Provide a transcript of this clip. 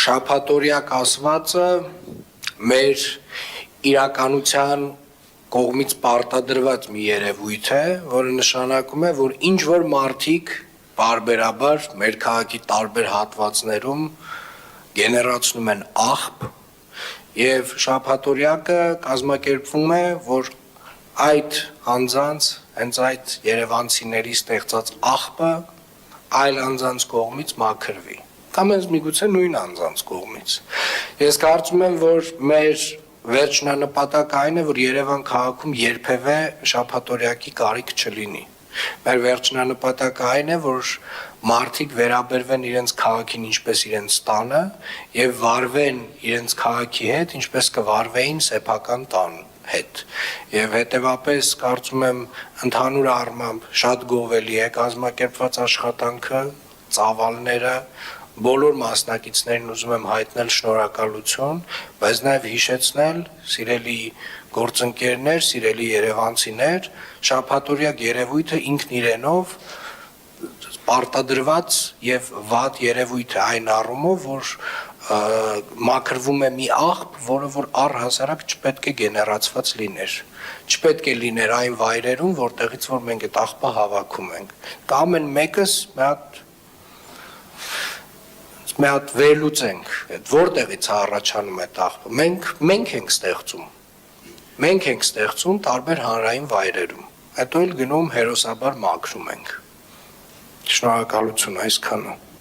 շաբաթօրյակ ասվածը մեր իրականության կողմից պարտադրված մի երևույթ է, որը նշանակում է, որ ինչ որ մարդիկ բարբերաբար մեր քաղաքի տարբեր հատվածներում գեներացնում են աղբ եւ շաբաթօրյակը կազմակերպվում է, որ այդ անձանց, հենց այդ երևանցիների ստեղծած աղբը այլ անձանց կողմից մաքրվի կամ հենց միգուցե նույն անձանց կողմից։ Ես կարծում եմ, որ մեր վերջնանպատակը այն է, որ Երևան քաղաքում երբևէ շաբաթօրյակի կարիք չլինի։ Մեր վերջնանպատակը այն է, որ մարդիկ վերաբերվեն իրենց քաղաքին ինչպես իրենց տանը եւ վարվեն իրենց քաղաքի հետ, ինչպես կվարվեին սեփական տան հետ։ Եվ հետեւապես կարծում եմ ընդհանուր առմամբ շատ գովելի է կազմակերպված աշխատանքը, ծավալները, բոլոր մասնակիցներին ուզում եմ հայտնել շնորհակալություն, բայց նաև հիշեցնել, սիրելի գործընկերներ, սիրելի երևանցիներ, շաբաթօրյակ երևույթը ինքն իրենով պարտադրված եւ վատ երևույթ է այն առումով, որ մաքրվում է մի աղբ, որը որ առհասարակ չպետք է գեներացված լիներ։ Չպետք է լիներ այն վայրերում, որտեղից որ մենք այդ աղբը հավաքում ենք։ Դա ամեն մեկս մի հատ վերլուծենք, որտեղից է առաջանում այդ աղբը։ Մենք ենք ստեղծում։ Մենք ենք ստեղծում տարբեր հանրային վայրերում։ Հետո էլ գնում հերոսաբար մաքրում ենք։ Շնորհակալություն այսքանը։